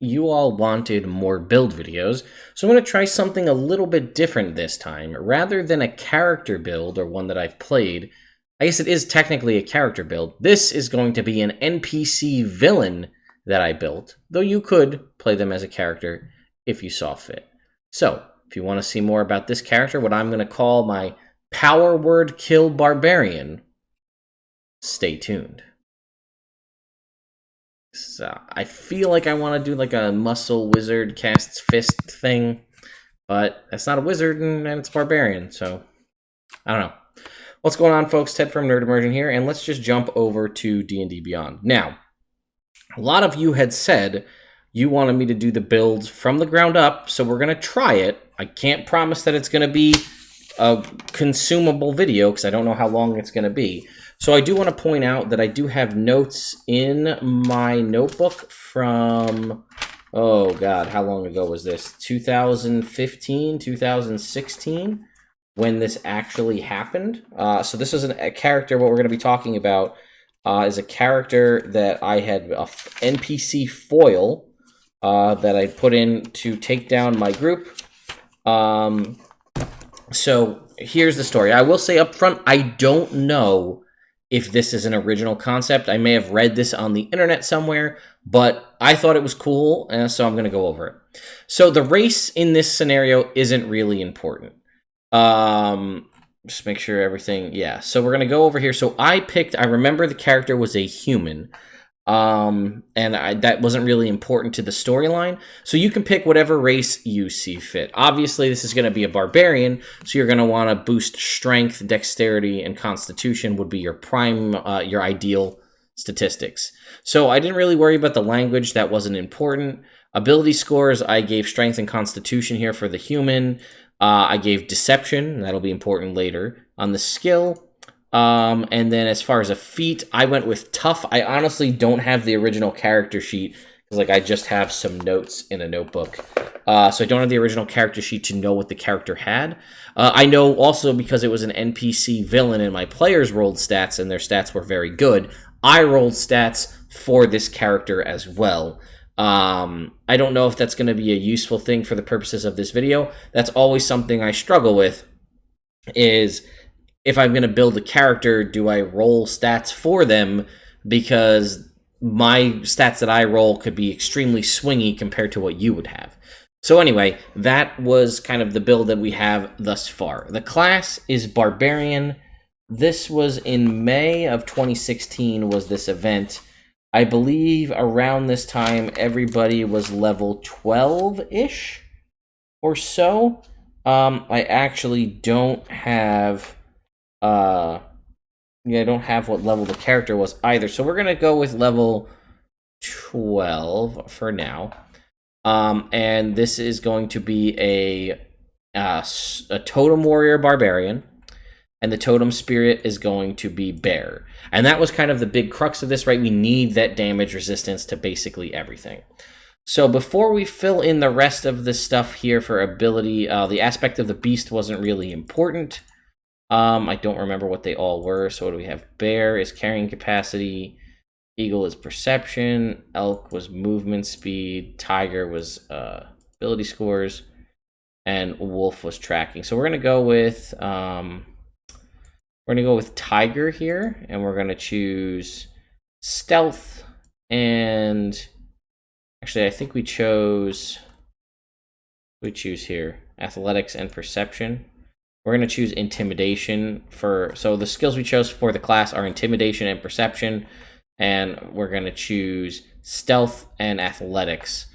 you all wanted more build videos, so I'm going to try something a little bit different this time. Rather than a character build, or one that I've played, I guess it is technically a character build, this is going to be an NPC villain that I built, though you could play them as a character if you saw fit. So, if you want to see more about this character, what I'm going to call my Power Word Kill Barbarian, stay tuned. So I feel like I want to do like a muscle wizard casts fist thing, but that's not a wizard and it's barbarian, so I don't know. What's going on, folks? Ted from Nerd Immersion here, and let's just jump over to D&D Beyond. Now, a lot of you had said you wanted me to do the builds from the ground up, so we're going to try it. I can't promise that it's going to be a consumable video because I don't know how long it's going to be. So I do want to point out that I do have notes in my notebook from, oh God, how long ago was this? 2015, 2016, when this actually happened. So this is a character, what we're going to be talking about is a character that I had, a NPC foil that I put in to take down my group. So here's the story. I will say up front, I don't know if this is an original concept. I may have read this on the internet somewhere, but I thought it was cool, and so I'm going to go over it. So the race in this scenario isn't really important. Just make sure everything, yeah. So we're going to go over here. So I remember the character was a human, and that wasn't really important to the storyline. So you can pick whatever race you see fit. Obviously, this is going to be a barbarian, so you're going to want to boost strength, dexterity, and constitution would be your prime, your ideal statistics. So I didn't really worry about the language. That wasn't important. Ability scores, I gave strength and constitution here for the human. I gave deception. That'll be important later. On the skill, and then as far as a feat, I went with tough. I honestly don't have the original character sheet because like I just have some notes in a notebook. So I don't have the original character sheet to know what the character had. I know also because it was an NPC villain and my players rolled stats and their stats were very good, I rolled stats for this character as well. I don't know if that's going to be a useful thing for the purposes of this video. That's always something I struggle with, is if I'm going to build a character, do I roll stats for them? Because my stats that I roll could be extremely swingy compared to what you would have. So anyway, that was kind of the build that we have thus far. The class is Barbarian. This was in May of 2016 was this event. I believe around this time, everybody was level 12-ish or so. I actually don't have... I don't have what level the character was either. So we're going to go with level 12 for now. And this is going to be a totem warrior barbarian. And the totem spirit is going to be bear. And that was kind of the big crux of this, right? We need that damage resistance to basically everything. So before we fill in the rest of the stuff here for ability, the aspect of the beast wasn't really important. I don't remember what they all were. So what do we have? Bear is carrying capacity. Eagle is perception. Elk was movement speed. Tiger was ability scores. And wolf was tracking. So we're going to go with... We're going to go with Tiger here, and we're going to choose Stealth, and actually I think we choose here, Athletics and Perception. We're going to choose Intimidation so the skills we chose for the class are Intimidation and Perception, and we're going to choose Stealth and Athletics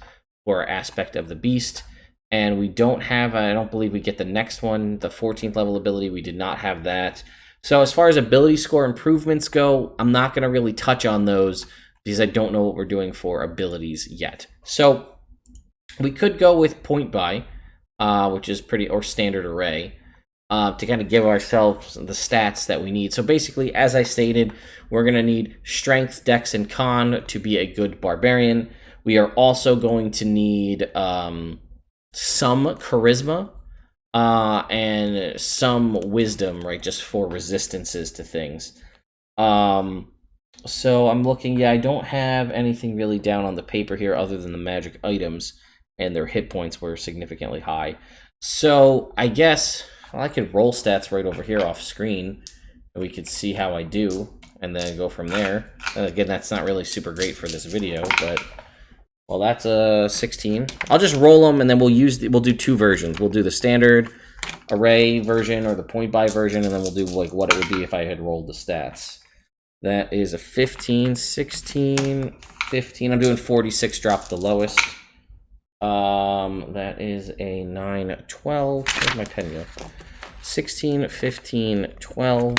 for aspect of the beast. And we don't have, I don't believe we get the next one, the 14th level ability, we did not have that. So as far as ability score improvements go, I'm not going to really touch on those because I don't know what we're doing for abilities yet. So we could go with point buy, which is or standard array, to kind of give ourselves the stats that we need. So basically, as I stated, we're going to need strength, dex, and con to be a good barbarian. We are also going to need some charisma. And some wisdom, right, just for resistances to things. So I'm looking, yeah, I don't have anything really down on the paper here other than the magic items, and their hit points were significantly high. So I guess I could roll stats right over here off screen, and we could see how I do, and then go from there. And again, that's not really super great for this video, but well, that's a 16. I'll just roll them, and then we'll do two versions. We'll do the standard array version or the point buy version, and then we'll do like what it would be if I had rolled the stats. That is a 15, 16, 15. I'm doing 46, drop the lowest. That is a 9, 12. Where's my pen go? 16, 15, 12.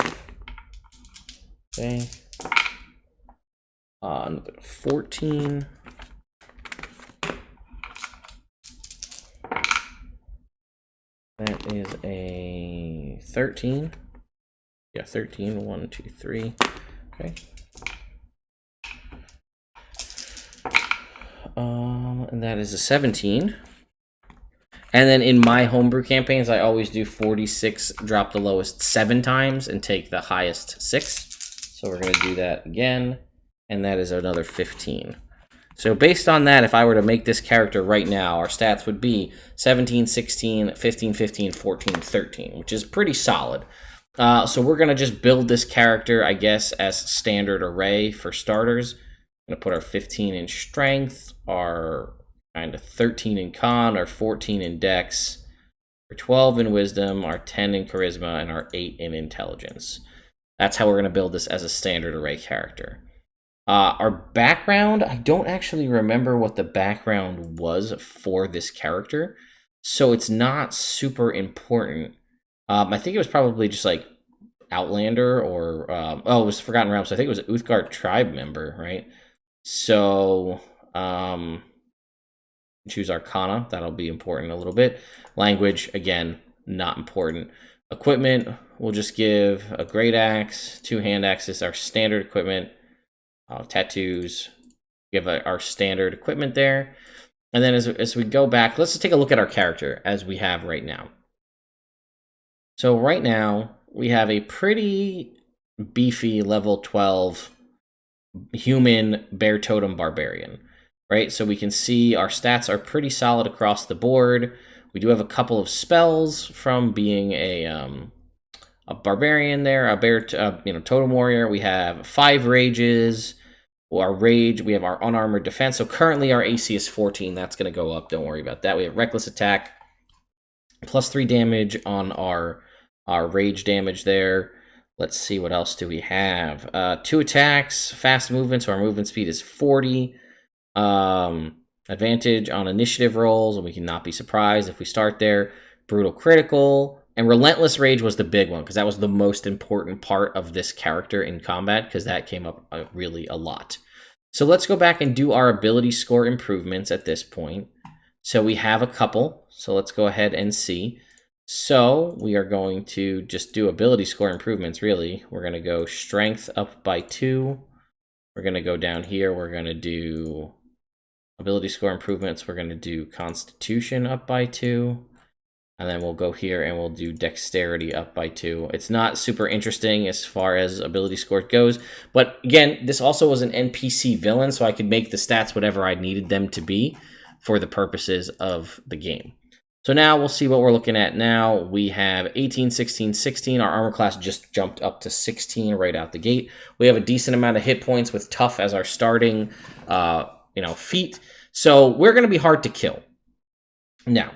Okay. Another 14. That is a 13. Yeah, 13. 1, 2, 3. Okay. And that is a 17. And then in my homebrew campaigns, I always do 46, drop the lowest 7 times, and take the highest 6. So we're going to do that again. And that is another 15. So based on that, if I were to make this character right now, our stats would be 17, 16, 15, 15, 14, 13, which is pretty solid. So we're going to just build this character, I guess, as standard array for starters. I'm going to put our 15 in strength, our kind of 13 in con, our 14 in dex, our 12 in wisdom, our 10 in charisma, and our 8 in intelligence. That's how we're going to build this as a standard array character. Our background, I don't actually remember what the background was for this character, so it's not super important. I think it was probably just like Outlander or it was Forgotten Realms. So I think it was an Uthgardt tribe member, right? So choose Arcana. That'll be important a little bit. Language, again, not important. Equipment, we'll just give a great axe, 2 hand axes, our standard equipment. Tattoos, give our standard equipment there. And then as we go back, let's just take a look at our character as we have right now. So right now, we have a pretty beefy level 12 human bear totem barbarian, right? So we can see our stats are pretty solid across the board. We do have a couple of spells from being a barbarian there, a bear, totem warrior. We have 5 rages. Our rage, we have our unarmored defense. So currently our AC is 14. That's going to go up. Don't worry about that. We have reckless attack, plus 3 damage on our rage damage there. Let's see, what else do we have? 2 attacks, fast movement, so our movement speed is 40. Advantage on initiative rolls, and we cannot be surprised if we start there. Brutal critical, and relentless rage was the big one, because that was the most important part of this character in combat, because that came up really a lot. So let's go back and do our ability score improvements at this point. So we have a couple, so let's go ahead and see. So we are going to just do ability score improvements, really. We're going to go strength up by 2. We're going to go down here. We're going to do ability score improvements. We're going to do constitution up by 2. And then we'll go here and we'll do dexterity up by 2. It's not super interesting as far as ability score goes. But again, this also was an NPC villain, so I could make the stats whatever I needed them to be for the purposes of the game. So now we'll see what we're looking at now. We have 18, 16, 16. Our armor class just jumped up to 16 right out the gate. We have a decent amount of hit points with tough as our starting feat. So we're going to be hard to kill. Now,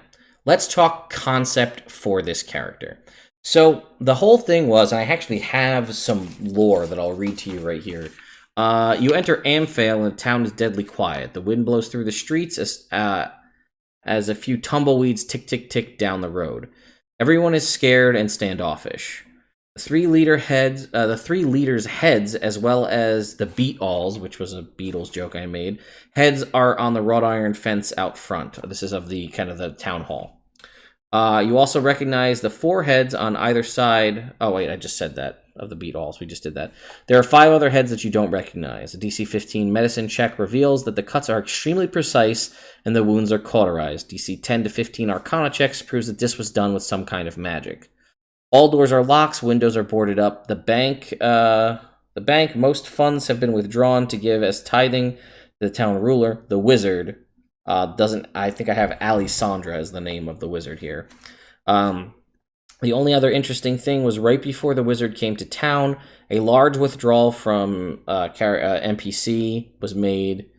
let's talk concept for this character. So the whole thing was, I actually have some lore that I'll read to you right here. You enter Amphail and the town is deadly quiet. The wind blows through the streets as a few tumbleweeds tick, tick, tick down the road. Everyone is scared and standoffish. The 3 leaders' heads, as well as the beat-alls, which was a Beatles joke I made, heads are on the wrought iron fence out front. This is of the kind of the town hall. You also recognize the 4 heads on either side. Oh, wait, I just said that, of the beat-alls. We just did that. There are 5 other heads that you don't recognize. A DC 15 medicine check reveals that the cuts are extremely precise and the wounds are cauterized. DC 10 to 15 arcana checks proves that this was done with some kind of magic. All doors are locked, windows are boarded up. The bank the bank. Most funds have been withdrawn to give as tithing to the town ruler. The wizard doesn't. I think I have Alessandra as the name of the wizard here. The only other interesting thing was right before the wizard came to town, a large withdrawal from NPC was made.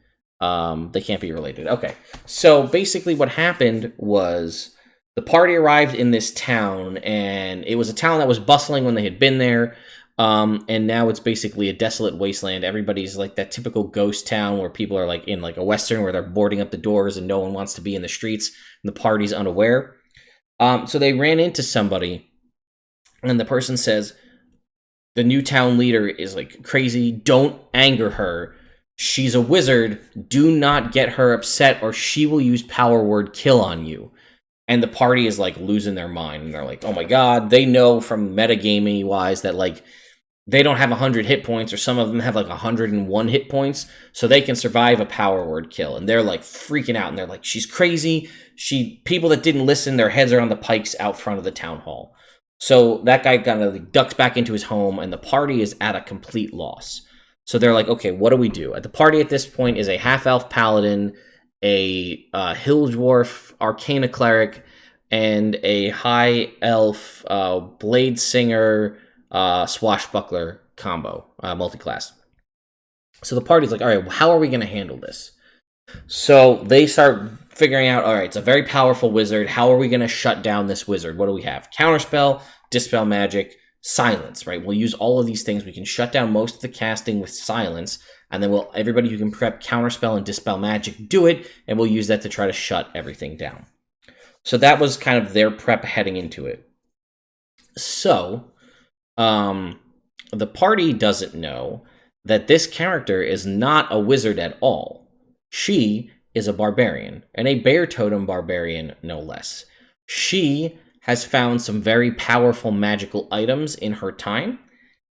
They can't be related. Okay, so basically what happened was the party arrived in this town, and it was a town that was bustling when they had been there, and now it's basically a desolate wasteland. Everybody's like that typical ghost town where people are like in like a western where they're boarding up the doors and no one wants to be in the streets, and the party's unaware. So they ran into somebody, and the person says, the new town leader is like crazy. Don't anger her. She's a wizard. Do not get her upset or she will use power word kill on you. And the party is like losing their mind. And they're like, oh my God. They know from metagaming wise that like they don't have 100 hit points, or some of them have like 101 hit points. So they can survive a power word kill. And they're like freaking out. And they're like, she's crazy. People that didn't listen, their heads are on the pikes out front of the town hall. So that guy kind of ducks back into his home, and the party is at a complete loss. So they're like, okay, what do we do? At the party at this point is a half-elf paladin, a hill dwarf arcana cleric, and a high elf blade singer swashbuckler combo, multi-class. So the party's like, all right, how are we going to handle this? So they start figuring out, all right, it's a very powerful wizard. How are we going to shut down this wizard? What do we have? Counterspell, dispel magic, silence, right? We'll use all of these things. We can shut down most of the casting with silence, and then everybody who can prep counterspell and dispel magic, do it, and we'll use that to try to shut everything down. So that was kind of their prep heading into it. So the party doesn't know that this character is not a wizard at all. She is a barbarian, and a bear totem barbarian, no less. She has found some very powerful magical items in her time,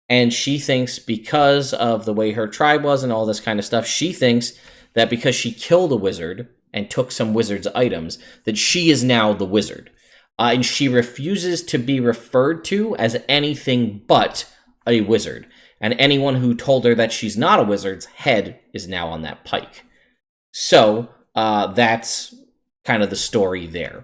and she thinks because of the way her tribe was and all this kind of stuff, she thinks that because she killed a wizard and took some wizard's items, that she is now the wizard. And she refuses to be referred to as anything but a wizard. And anyone who told her that she's not a wizard's head is now on that pike. So that's kind of the story there.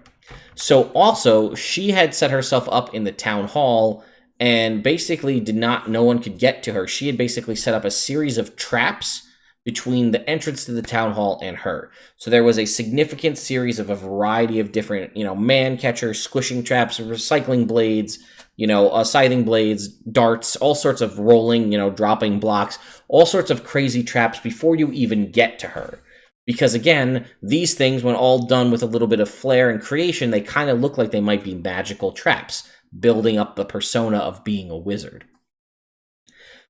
So also, she had set herself up in the town hall and basically no one could get to her. She had basically set up a series of traps between the entrance to the town hall and her. So there was a significant series of a variety of different, man catchers, squishing traps, recycling blades, scything blades, darts, all sorts of rolling, dropping blocks, all sorts of crazy traps before you even get to her. Because again, these things, when all done with a little bit of flair and creation, they kind of look like they might be magical traps, building up the persona of being a wizard.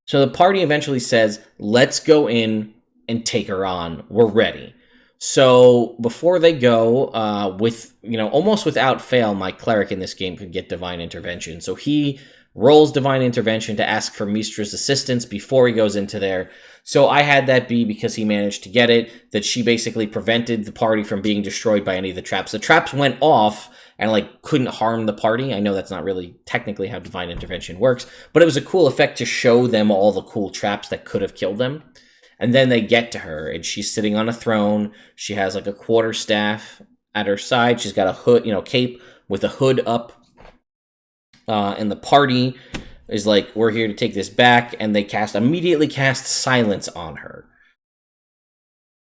So the party eventually says, let's go in and take her on. We're ready. So before they go, almost without fail, my cleric in this game could get divine intervention. So he rolls divine intervention to ask for Mistra's assistance before he goes into there. So I had that be, because he managed to get it, that she basically prevented the party from being destroyed by any of the traps. The traps went off and couldn't harm the party. I know that's not really technically how divine intervention works, but it was a cool effect to show them all the cool traps that could have killed them. And then they get to her, and she's sitting on a throne. She has a quarterstaff at her side. She's got a hood, cape with a hood up. And the party is like, we're here to take this back, and they immediately cast silence on her.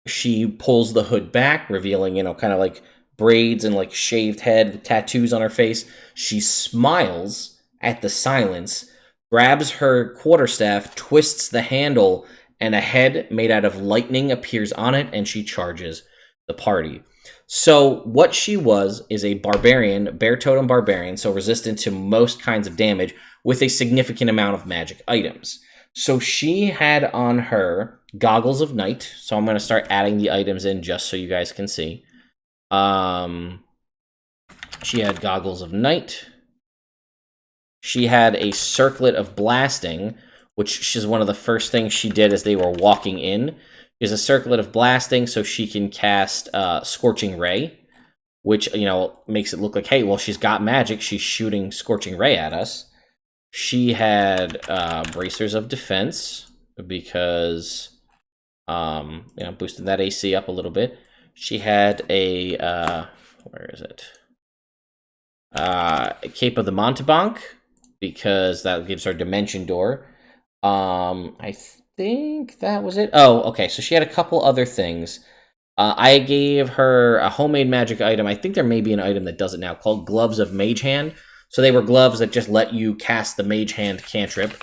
She pulls the hood back, revealing, kind of braids and shaved head with tattoos on her face. She smiles at the silence, grabs her quarterstaff, twists the handle, and a head made out of lightning appears on it, and she charges the party. So what she is a barbarian, bear totem barbarian, so resistant to most kinds of damage with a significant amount of magic items. So she had on her goggles of night. So I'm going to start adding the items in just so you guys can see. She had goggles of night. She had a circlet of blasting, which is one of the first things she did as they were walking in. Is a circlet of blasting, so she can cast Scorching Ray, which makes it look like, hey, well, she's got magic. She's shooting Scorching Ray at us. She had bracers of defense because boosted that AC up a little bit. She had a where is it? Cape of the Montebank because that gives her dimension door. I think that was it. Oh, okay. So she had a couple other things. I gave her a homemade magic item. I think there may be an item that does it now called Gloves of Mage Hand. So they were gloves that just let you cast the Mage Hand cantrip.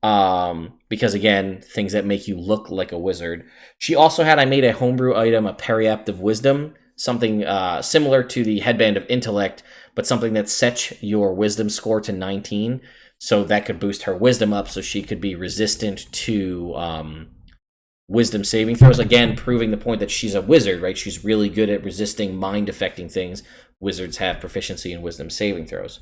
Because again, things that make you look like a wizard. She also had, I made a homebrew item, a Periapt of Wisdom, something similar to the Headband of Intellect, but something that sets your wisdom score to 19. So that could boost her wisdom up so she could be resistant to wisdom saving throws. Again, proving the point that she's a wizard, right? She's really good at resisting mind affecting things. Wizards have proficiency in wisdom saving throws.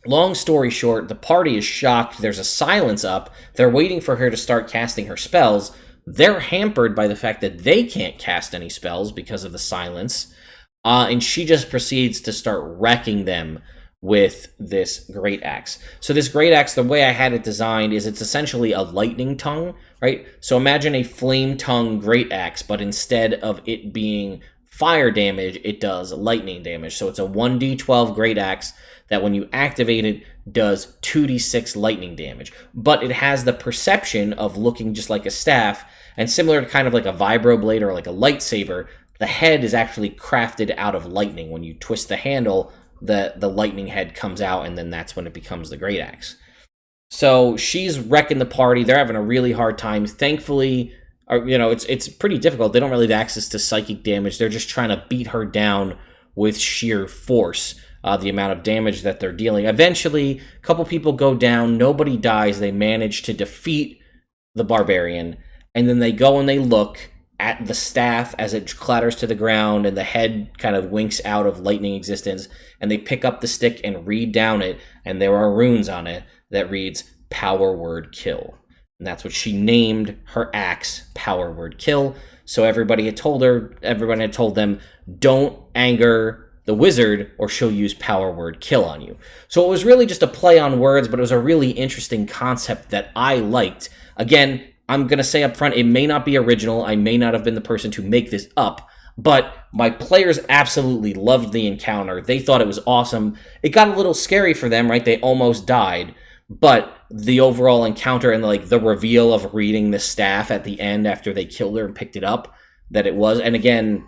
Long story short, the party is shocked. There's a silence up. They're waiting for her to start casting her spells. They're hampered by the fact that they can't cast any spells because of the silence. And she just proceeds to start wrecking them with this great axe. So this great axe, the way I had it designed is it's essentially a lightning tongue, right? So imagine a flame tongue great axe, but instead of it being fire damage, it does lightning damage. So it's a 1d12 great axe that when you activate it does 2d6 lightning damage. But it has the perception of looking just like a staff, and similar to kind of like a vibroblade or like a lightsaber, the head is actually crafted out of lightning. When you twist the handle, the lightning head comes out, and then that's when it becomes the great axe. So she's wrecking the party. They're having a really hard time. Thankfully, it's pretty difficult. They don't really have access to psychic damage. They're just trying to beat her down with sheer force. The amount of damage that they're dealing. Eventually, a couple people go down. Nobody dies. They manage to defeat the Barbarian. And then they go and they look at the staff as it clatters to the ground and the head kind of winks out of lightning existence. And they pick up the stick and read down it. And there are runes on it that reads Power Word Kill. And that's what she named her axe, Power Word Kill. So everybody had told them, don't anger the wizard or she'll use Power Word Kill on you. So it was really just a play on words, but it was a really interesting concept that I liked. Again, I'm going to say up front, it may not be original. I may not have been the person to make this up, but my players absolutely loved the encounter. They thought it was awesome. It got a little scary for them, right? They almost died, but the overall encounter and like the reveal of reading the staff at the end after they killed her and picked it up, that it was, and again,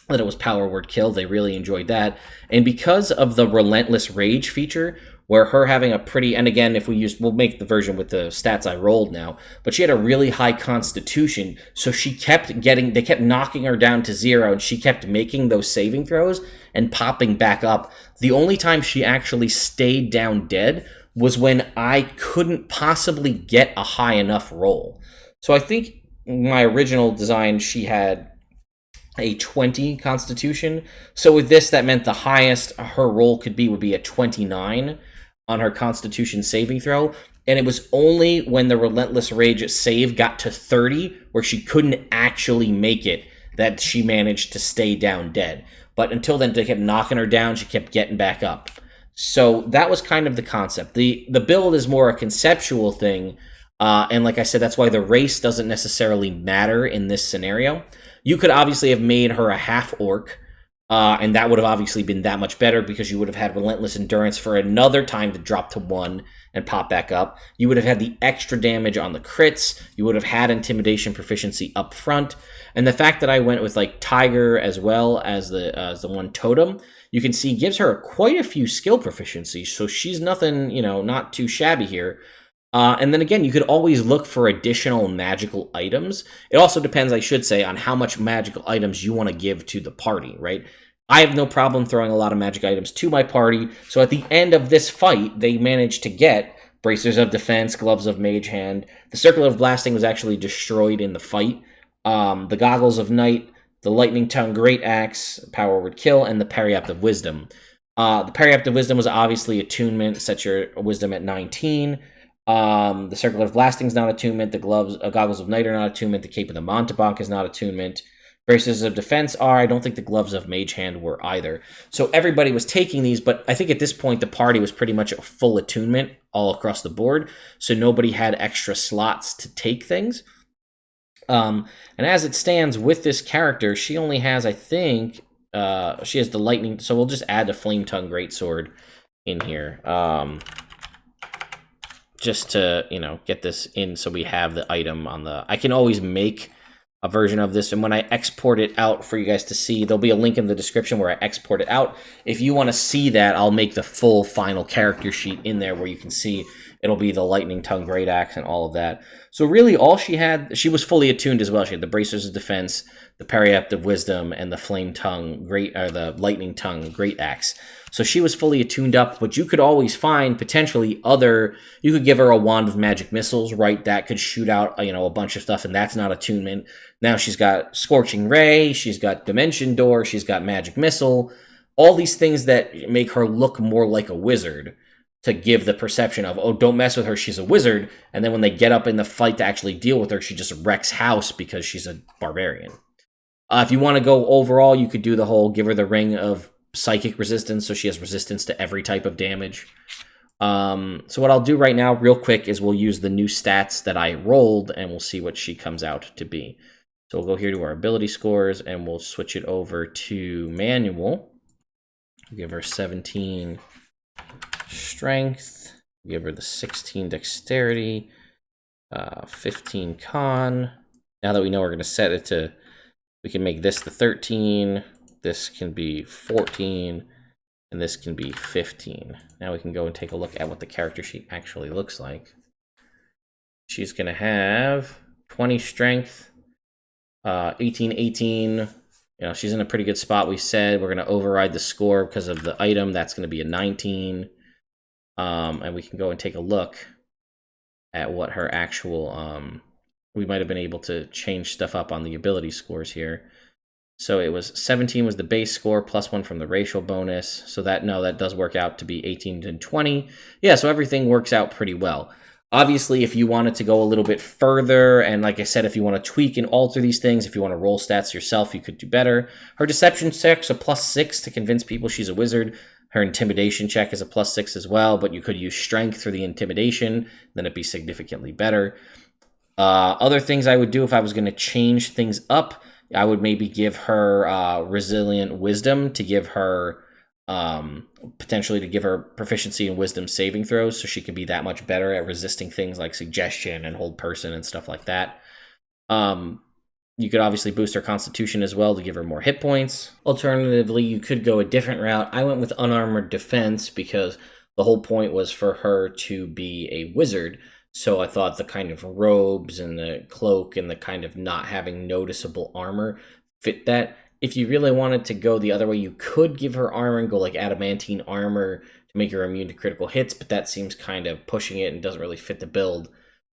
that it was Power Word Kill. They really enjoyed that. And because of the Relentless Rage feature, where her having a pretty, and again, we'll make the version with the stats I rolled now, but she had a really high constitution, so they kept knocking her down to 0, and she kept making those saving throws and popping back up. The only time she actually stayed down dead was when I couldn't possibly get a high enough roll. So I think my original design, she had a 20 constitution. So with this, that meant the highest her roll could be would be a 29 on her constitution saving throw. And it was only when the Relentless Rage save got to 30, where she couldn't actually make it, that she managed to stay down dead. But until then, they kept knocking her down. She kept getting back up. So that was kind of the concept. The build is more a conceptual thing. And like I said, that's why the race doesn't necessarily matter in this scenario. You could obviously have made her a half-orc, and that would have obviously been that much better because you would have had Relentless Endurance for another time to drop to 1 and pop back up. You would have had the extra damage on the crits. You would have had Intimidation proficiency up front. And the fact that I went with like Tiger as well as the one Totem, you can see gives her quite a few skill proficiencies. So she's nothing, not too shabby here. And then again, you could always look for additional magical items. It also depends, I should say, on how much magical items you want to give to the party, right? I have no problem throwing a lot of magic items to my party. So at the end of this fight, they managed to get Bracers of Defense, Gloves of Mage Hand. The Circle of Blasting was actually destroyed in the fight. The Goggles of Night, the Lightning Tongue Great Axe, Power Word Kill, and the Periapt of Wisdom. The Periapt of Wisdom was obviously attunement, set your wisdom at 19. The Circle of Blasting is not attunement. The Goggles of Night are not attunement. The Cape of the Montebank is not attunement. Braces of defense are. I don't think the gloves of mage hand were either. So everybody was taking these, but I think at this point the party was pretty much a full attunement all across the board. So nobody had extra slots to take things. And as it stands with this character, she only has, I think, she has the lightning. So we'll just add the Flame Tongue Greatsword in here. Just to, get this in so we have the item on the... I can always make a version of this, and when I export it out for you guys to see, there'll be a link in the description where I export it out. If you want to see that, I'll make the full final character sheet in there where you can see it'll be the Lightning Tongue Great Axe and all of that. So really all she had, she was fully attuned as well. She had the Bracers of Defense, the Periapt of Wisdom, and the Flame Tongue the Lightning Tongue Great Axe. So she was fully attuned up, but you could always find potentially you could give her a Wand of Magic Missiles, right? That could shoot out, a bunch of stuff, and that's not attunement. Now she's got Scorching Ray, she's got Dimension Door, she's got Magic Missile, all these things that make her look more like a wizard to give the perception of, oh, don't mess with her, she's a wizard, and then when they get up in the fight to actually deal with her, she just wrecks house because she's a barbarian. If you want to go overall, you could do the whole give her the Ring of Psychic Resistance, so she has resistance to every type of damage. So what I'll do right now, real quick, is we'll use the new stats that I rolled, and we'll see what she comes out to be. So we'll go here to our ability scores, and we'll switch it over to manual. Give her 17 strength. Give her the 16 dexterity, 15 con. Now that we know we're going to set it to, we can make this the 13, this can be 14, and this can be 15. Now we can go and take a look at what the character sheet actually looks like. She's going to have 20 strength, 18. She's in a pretty good spot. We said we're going to override the score because of the item. That's going to be a 19. And we can go and take a look at what her actual... we might have been able to change stuff up on the ability scores here. So it was 17 was the base score, plus 1 from the racial bonus. So that does work out to be 18 and 20. Yeah, so everything works out pretty well. Obviously, if you wanted to go a little bit further, and like I said, if you want to tweak and alter these things, if you want to roll stats yourself, you could do better. Her deception check's a +6 to convince people she's a wizard. Her intimidation check is a +6 as well, but you could use strength for the intimidation, then it'd be significantly better. Other things I would do if I was going to change things up, I would maybe give her resilient wisdom to give her potentially to give her proficiency in wisdom saving throws, so she could be that much better at resisting things like suggestion and hold person and stuff like that. You could obviously boost her constitution as well to give her more hit points. Alternatively, you could go a different route. I went with unarmored defense because the whole point was for her to be a wizard. So I thought the kind of robes and the cloak and the kind of not having noticeable armor fit that. If you really wanted to go the other way, you could give her armor and go like adamantine armor to make her immune to critical hits, but that seems kind of pushing it and doesn't really fit the build.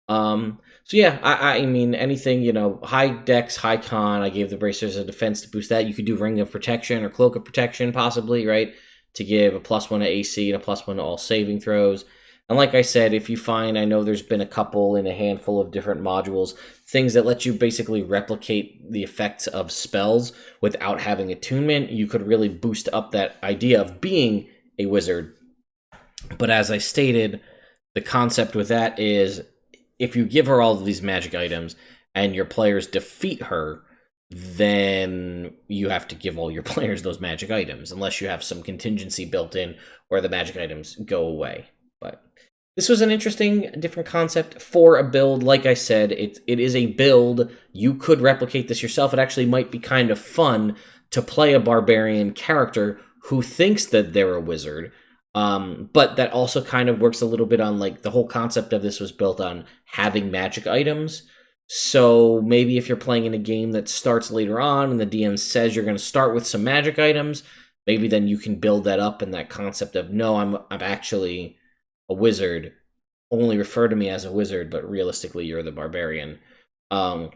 So yeah, I mean, anything, high dex, high con, I gave the bracers of defense to boost that. You could do ring of protection or cloak of protection possibly, right? To give a +1 to AC and a +1 to all saving throws. And like I said, if you find, I know there's been a couple in a handful of different modules, things that let you basically replicate the effects of spells without having attunement, you could really boost up that idea of being a wizard. But as I stated, the concept with that is if you give her all of these magic items and your players defeat her, then you have to give all your players those magic items, unless you have some contingency built in where the magic items go away. But this was an interesting, different concept for a build. Like I said, it is a build. You could replicate this yourself. It actually might be kind of fun to play a barbarian character who thinks that they're a wizard. But that also kind of works a little bit on, like, the whole concept of this was built on having magic items. So maybe if you're playing in a game that starts later on and the DM says you're going to start with some magic items, maybe then you can build that up in that concept of, no, I'm actually a wizard. Only refer to me as a wizard, but realistically you're the barbarian. And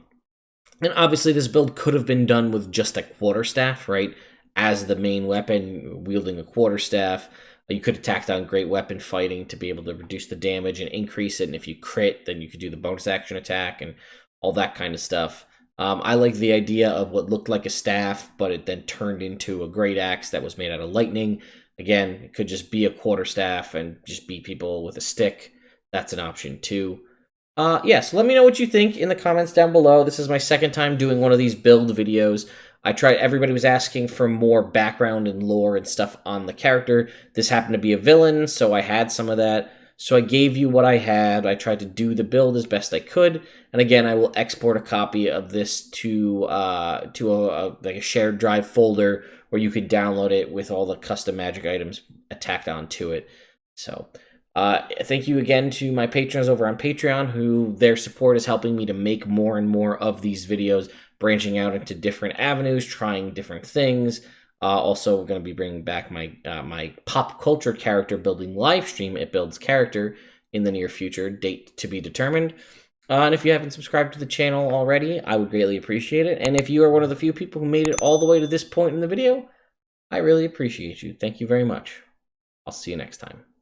obviously this build could have been done with just a quarterstaff, right? As the main weapon, wielding a quarterstaff. You could have tacked on great weapon fighting to be able to reduce the damage and increase it. And if you crit, then you could do the bonus action attack and all that kind of stuff. I like the idea of what looked like a staff, but it then turned into a great axe that was made out of lightning. Again, it could just be a quarterstaff and just beat people with a stick. That's an option too. So let me know what you think in the comments down below. This is my second time doing one of these build videos. Everybody was asking for more background and lore and stuff on the character. This happened to be a villain, so I had some of that. So I gave you what I had. I tried to do the build as best I could. And again, I will export a copy of this to a shared drive folder where you could download it with all the custom magic items tacked onto it. So thank you again to my patrons over on Patreon, who their support is helping me to make more and more of these videos, branching out into different avenues, trying different things. Also, we're going to be bringing back my my pop culture character building live stream. It builds character in the near future, date to be determined. And if you haven't subscribed to the channel already, I would greatly appreciate it. And if you are one of the few people who made it all the way to this point in the video, I really appreciate you. Thank you very much. I'll see you next time.